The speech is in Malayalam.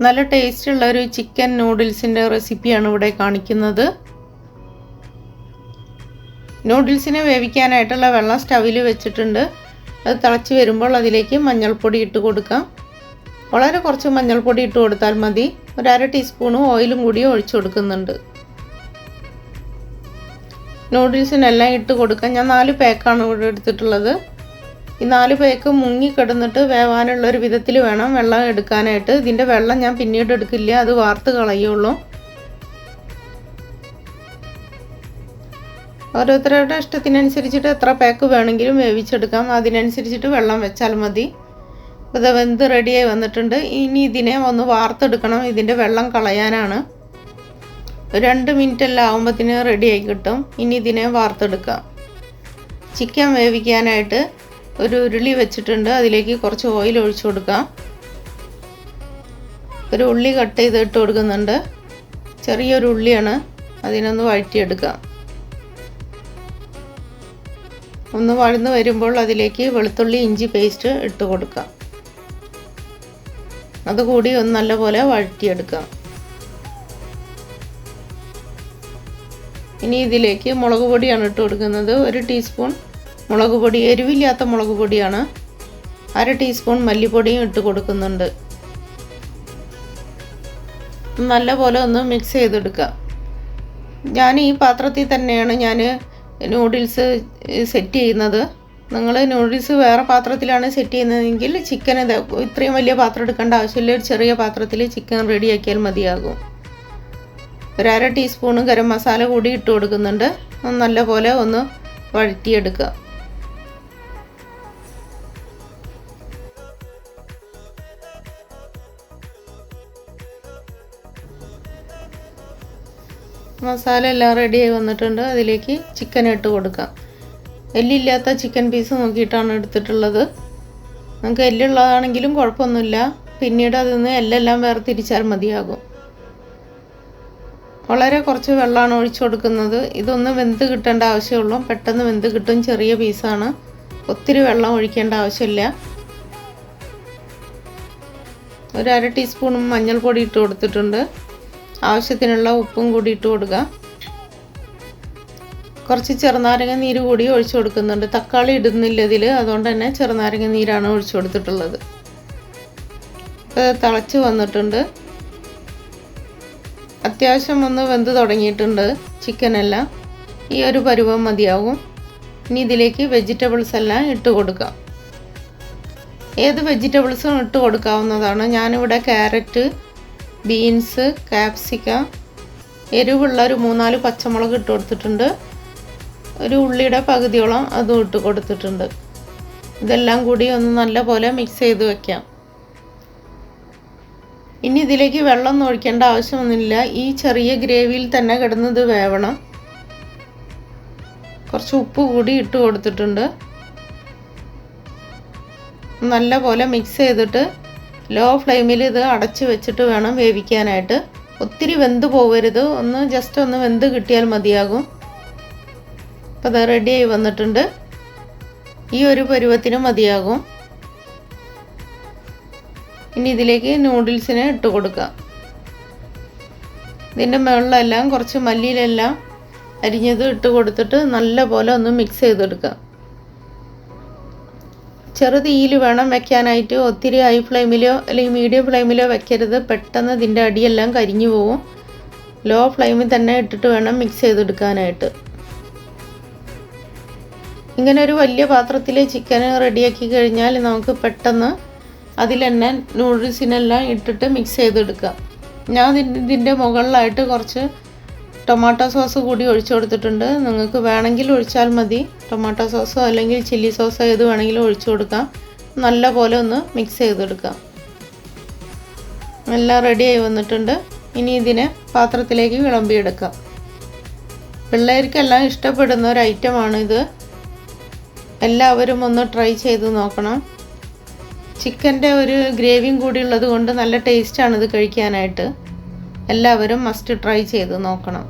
നല്ല ടേസ്റ്റുള്ള ഒരു ചിക്കൻ നൂഡിൽസിൻ്റെ റെസിപ്പിയാണ് ഇവിടെ കാണിക്കുന്നത്. നൂഡിൽസിനെ വേവിക്കാനായിട്ടുള്ള വെള്ളം സ്റ്റവിൽ വെച്ചിട്ടുണ്ട്. അത് തിളച്ച് വരുമ്പോൾ അതിലേക്ക് മഞ്ഞൾപ്പൊടി ഇട്ട് കൊടുക്കാം. വളരെ കുറച്ച് മഞ്ഞൾപ്പൊടി ഇട്ട് കൊടുത്താൽ മതി. ഒരു അര ടീസ്പൂൺ ഓയിലും കൂടി ഒഴിച്ചു കൊടുക്കുന്നുണ്ട്. നൂഡിൽസിനെല്ലാം ഇട്ട് കൊടുക്കാം. ഞാൻ 4 പാക്കാണ് ഇവിടെ എടുത്തിട്ടുള്ളത്. ഈ 4 പാക്ക് മുങ്ങിക്കിടന്നിട്ട് വേവാനുള്ളൊരു വിധത്തിൽ വേണം വെള്ളം എടുക്കാനായിട്ട്. ഇതിൻ്റെ വെള്ളം ഞാൻ പിന്നീട് എടുക്കില്ല, അത് വാർത്ത് കളയുള്ളൂ. ഓരോരുത്തരുടെ ഇഷ്ടത്തിനനുസരിച്ചിട്ട് എത്ര പാക്ക് വേണമെങ്കിലും വേവിച്ചെടുക്കാം. അതിനനുസരിച്ചിട്ട് വെള്ളം വെച്ചാൽ മതി. അപ്പോൾ ഇത് വെന്ത് റെഡിയായി വന്നിട്ടുണ്ട്. ഇനി ഇതിനെ ഒന്ന് വാർത്തെടുക്കണം. ഇതിൻ്റെ വെള്ളം കളയാനാണ്. 2 മിനിറ്റ് എല്ലാം ആകുമ്പോഴത്തേന് റെഡിയായി കിട്ടും. ഇനി ഇതിനെ വാർത്തെടുക്കാം. ചിക്കൻ വേവിക്കാനായിട്ട് ഒരു ഉരുളി വെച്ചിട്ടുണ്ട്. അതിലേക്ക് കുറച്ച് ഓയിൽ ഒഴിച്ചു കൊടുക്കാം. ഒരു ഉള്ളി കട്ട് ചെയ്ത് ഇട്ട് കൊടുക്കുന്നുണ്ട്. ചെറിയൊരു ഉള്ളിയാണ്. അതിനൊന്ന് വഴറ്റിയെടുക്കാം. ഒന്ന് വഴന്ന് വരുമ്പോൾ അതിലേക്ക് വെളുത്തുള്ളി ഇഞ്ചി പേസ്റ്റ് ഇട്ട് കൊടുക്കാം. അതുകൂടി ഒന്ന് നല്ലപോലെ വഴറ്റിയെടുക്കാം. ഇനി ഇതിലേക്ക് മുളക് പൊടിയാണ് ഇട്ട് കൊടുക്കുന്നത്. 1 ടീസ്പൂൺ മുളക് പൊടി, എരിവില്ലാത്ത മുളക് പൊടിയാണ്. അര ടീസ്പൂൺ മല്ലിപ്പൊടിയും ഇട്ട് കൊടുക്കുന്നുണ്ട്. നല്ലപോലെ ഒന്ന് മിക്സ് ചെയ്തെടുക്കാം. ഞാൻ ഈ പാത്രത്തിൽ തന്നെയാണ് നൂഡിൽസ് സെറ്റ് ചെയ്യുന്നത്. നിങ്ങൾ നൂഡിൽസ് വേറെ പാത്രത്തിലാണ് സെറ്റ് ചെയ്യുന്നതെങ്കിൽ ചിക്കൻ ഇത്രയും വലിയ പാത്രം എടുക്കേണ്ട ആവശ്യമില്ല. ഒരു ചെറിയ പാത്രത്തിൽ ചിക്കൻ റെഡിയാക്കിയാൽ മതിയാകും. ഒരു അര ടീസ്പൂൺ ഗരം മസാല കൂടി ഇട്ട് കൊടുക്കുന്നുണ്ട്. നല്ലപോലെ ഒന്ന് വഴറ്റിയെടുക്കുക. മസാല എല്ലാം റെഡിയായി വന്നിട്ടുണ്ട്. അതിലേക്ക് ചിക്കൻ ഇട്ട് കൊടുക്കാം. എല്ലില്ലാത്ത ചിക്കൻ പീസ് നോക്കിയിട്ടാണ് എടുത്തിട്ടുള്ളത്. നമുക്ക് എല്ലുള്ളതാണെങ്കിലും കുഴപ്പമൊന്നുമില്ല. പിന്നീട് അതിൽ നിന്ന് എല്ലെല്ലാം വേർതിരിച്ചാൽ മതിയാകും. വളരെ കുറച്ച് വെള്ളമാണ് ഒഴിച്ചു കൊടുക്കുന്നത്. ഇതൊന്ന് വെന്ത് കിട്ടേണ്ട ആവശ്യമുള്ളൂ. പെട്ടെന്ന് വെന്ത് കിട്ടും. ചെറിയ പീസാണ്. ഒത്തിരി വെള്ളം ഒഴിക്കേണ്ട ആവശ്യമില്ല. ഒരു അര ടീസ്പൂൺ മഞ്ഞൾപ്പൊടി ഇട്ട് കൊടുത്തിട്ടുണ്ട്. ആവശ്യത്തിനുള്ള ഉപ്പും കൂടി ഇട്ട് കൊടുക്കുക. കുറച്ച് ചെറുനാരങ്ങ നീര് കൂടി ഒഴിച്ചു കൊടുക്കുന്നുണ്ട്. തക്കാളി ഇടുന്നില്ല ഇതിൽ, അതുകൊണ്ട് തന്നെ ചെറുനാരങ്ങ നീരാണ് ഒഴിച്ചു കൊടുത്തിട്ടുള്ളത്. ഇപ്പോൾ തിളച്ച് വന്നിട്ടുണ്ട്. അത്യാവശ്യം ഒന്ന് വെന്ത് തുടങ്ങിയിട്ടുണ്ട് ചിക്കനെല്ലാം. ഈ ഒരു പരുവം മതിയാവും. ഇനി ഇതിലേക്ക് വെജിറ്റബിൾസ് എല്ലാം ഇട്ട് കൊടുക്കാം. ഏത് വെജിറ്റബിൾസും ഇട്ട് കൊടുക്കാവുന്നതാണ്. ഞാനിവിടെ ക്യാരറ്റ്, ബീൻസ്, കാപ്സിക്കം, എരിവുള്ള ഒരു 3-4 പച്ചമുളക് ഇട്ട് കൊടുത്തിട്ടുണ്ട്. ഒരു ഉള്ളിയുടെ പകുതിയോളം അതും ഇട്ട് കൊടുത്തിട്ടുണ്ട്. ഇതെല്ലാം കൂടി ഒന്ന് നല്ലപോലെ മിക്സ് ചെയ്ത് വെക്കാം. ഇനി ഇതിലേക്ക് വെള്ളം ഒഴിക്കേണ്ട ആവശ്യമൊന്നുമില്ല. ഈ ചെറിയ ഗ്രേവിയിൽ തന്നെ കിടന്നത് വേവണം. കുറച്ച് ഉപ്പ് കൂടി ഇട്ട് കൊടുത്തിട്ടുണ്ട്. നല്ലപോലെ മിക്സ് ചെയ്തിട്ട് ലോ ഫ്ലെയിമിൽ ഇത് അടച്ച് വെച്ചിട്ട് വേണം വേവിക്കാനായിട്ട്. ഒത്തിരി വെന്ത് പോകരുത്. ജസ്റ്റ് ഒന്ന് വെന്ത് കിട്ടിയാൽ മതിയാകും. അപ്പോൾ അത് റെഡിയായി വന്നിട്ടുണ്ട്. ഈ ഒരു പരുവത്തിന് മതിയാകും. ഇനി ഇതിലേക്ക് നൂഡിൽസിനെ ഇട്ട് കൊടുക്കാം. ഇതിൻ്റെ മുകളിലെല്ലാം കുറച്ച് മല്ലിയിലെല്ലാം അരിഞ്ഞത് ഇട്ട് കൊടുത്തിട്ട് നല്ലപോലെ ഒന്ന് മിക്സ് ചെയ്തെടുക്കാം. ചെറു തീയിൽ വേണം വെക്കാനായിട്ട്. ഒത്തിരി ഹൈ ഫ്ലെയിമിലോ അല്ലെങ്കിൽ മീഡിയം ഫ്ലെയിമിലോ വെക്കരുത്. പെട്ടെന്ന് ഇതിൻ്റെ അടിയെല്ലാം കരിഞ്ഞു പോകും. ലോ ഫ്ലെയിമിൽ തന്നെ ഇട്ടിട്ട് വേണം മിക്സ് ചെയ്തെടുക്കാനായിട്ട്. ഇങ്ങനെ ഒരു വലിയ പാത്രത്തിൽ ചിക്കൻ റെഡിയാക്കി കഴിഞ്ഞാൽ നമുക്ക് പെട്ടെന്ന് അതിൽ തന്നെ നൂഡിൽസിനെല്ലാം ഇട്ടിട്ട് മിക്സ് ചെയ്തെടുക്കാം. ഞാൻ ഇതിൻ്റെ മുകളിലായിട്ട് കുറച്ച് ടൊമാറ്റോ സോസ് കൂടി ഒഴിച്ചു കൊടുത്തിട്ടുണ്ട്. നിങ്ങൾക്ക് വേണമെങ്കിൽ ഒഴിച്ചാൽ മതി. ടൊമാറ്റോ സോസോ അല്ലെങ്കിൽ ചില്ലി സോസോ ഏത് വേണമെങ്കിലും ഒഴിച്ചു കൊടുക്കാം. നല്ലപോലെ ഒന്ന് മിക്സ് ചെയ്തെടുക്കാം. എല്ലാം റെഡിയായി വന്നിട്ടുണ്ട്. ഇനി ഇതിനെ പാത്രത്തിലേക്ക് വിളമ്പിയെടുക്കാം. പിള്ളേർക്കെല്ലാം ഇഷ്ടപ്പെടുന്ന ഒരു ഐറ്റമാണിത്. എല്ലാവരും ഒന്ന് ട്രൈ ചെയ്ത് നോക്കണം. ചിക്കൻ്റെ ഒരു ഗ്രേവിയും കൂടി ഉള്ളത് കൊണ്ട് നല്ല ടേസ്റ്റാണിത് കഴിക്കാനായിട്ട്. എല്ലാവരും മസ്റ്റ് ട്രൈ ചെയ്ത് നോക്കണം.